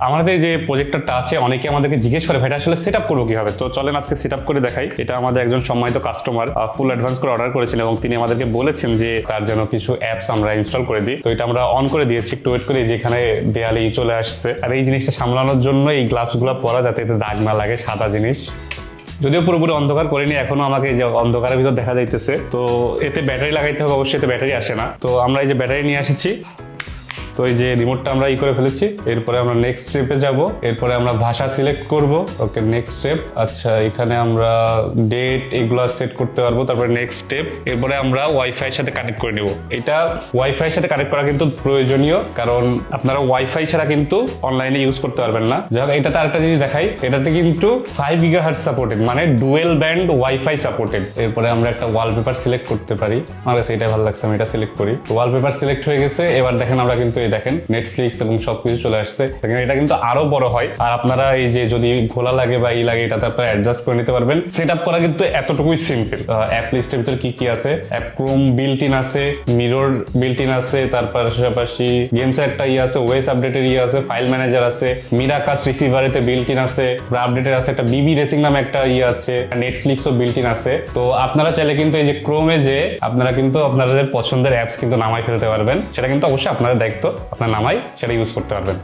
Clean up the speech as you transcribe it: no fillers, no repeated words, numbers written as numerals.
আমাদের যে প্রজেক্টরটা আছে অনেকে আমাদেরকে জিজ্ঞেস করে ভাই এটা আসলে সেটআপ করবো কিভাবে। তো চলেন আজকে সেটআপ করে দেখাই। এটা আমাদের একজন সম্মানিত কাস্টমার ফুল অ্যাডভান্স করে অর্ডার করেছেন এবং তিনি আমাদেরকে বলেছেন যে তার জন্য কিছু অ্যাপস আমরা ইনস্টল করে দিই। তো এটা আমরা অন করে দিয়েছি, একটু ওয়েট করে যেখানে দেয়ালে চলে আসছে। আর এই জিনিসটা সামলানোর জন্য এই গ্লাভসগুলো পরা যাতে এতে দাগ না লাগে, সাদা জিনিস। যদিও পুরোপুরি অন্ধকার করিনি, এখনো আমাকে যে অন্ধকারের ভিতর দেখা যাইতেছে। তো এতে ব্যাটারি লাগাইতে হবে, অবশ্যই এতে ব্যাটারি আসে না। তো আমরা এই যে ব্যাটারি নিয়ে এসেছি, তো এই যে রিমোটটা আমরা করে ফেলেছি। এরপরে আমরা নেক্সট স্টেপে যাব। এরপরে আমরা ভাষা সিলেক্ট করব। ওকে, নেক্সট স্টেপ। আচ্ছা, এখানে আমরা ডেট এগুলা সেট করতে পারবো। তারপরে নেক্সট স্টেপ। এরপরে আমরা ওয়াইফাই এর সাথে কানেক্ট করে নেব। এটা ওয়াইফাই এর সাথে কানেক্ট করা কিন্তু প্রয়োজনীয়, কারণ আপনারা ওয়াইফাই ছাড়া কিন্তু অনলাইনে ইউজ করতে পারবেন না। যাই হোক, এটাতে আরেকটা জিনিস দেখাই, এটাতে কিন্তু 5 GHz সাপোর্টেড, মানে ডুয়েল ব্যান্ড ওয়াইফাই সাপোর্টেড। এরপরে আমরা একটা ওয়ালপেপার সিলেক্ট করতে পারি। আমার কাছে এটাই ভালো লাগছে, আমি এটা সিলেক্ট করি। ওয়ালপেপার সিলেক্ট হয়ে গেছে। এবার দেখেন আমরা কিন্তু দেখেন নেটফ্লিক্স এবং সবকিছু চলে আসছে। এটা কিন্তু আরো বড় হয়। আর আপনারা এই যে যদি ঘোলা লাগে বা লাগে, এটাতে আপনারা অ্যাডজাস্ট করে নিতে পারবেন। সেট আপ করা কিন্তু এতটুকুই সিম্পল। অ্যাপ লিস্টের ভিতরে কি কি আছে, অ্যাপ ক্রোম বিল্ট ইন আছে, মিরর বিল্ট ইন আছে, তার পাশাপাশি গেমস একটা আছে, ওয়েস আপডেটের আছে, ফাইল ম্যানেজার আছে, মিরাকাস রিসিভারেতে বিল্ট ইন আছে, আপডেটের আছে, একটা বিবি রেসিং নামে একটা আছে, নেটফ্লিক্সও বিল্ট ইন আছে। তো আপনারা চাইলে কিন্তু এই যে ক্রোমে যে আপনারা কিন্তু আপনাদের পছন্দের অ্যাপস কিন্তু নামাই ফেলতে পারবেন। সেটা কিন্তু অবশ্যই আপনাদের দায়িত্ব, আপনার নামাই সেটা ইউজ করতে পারবেন।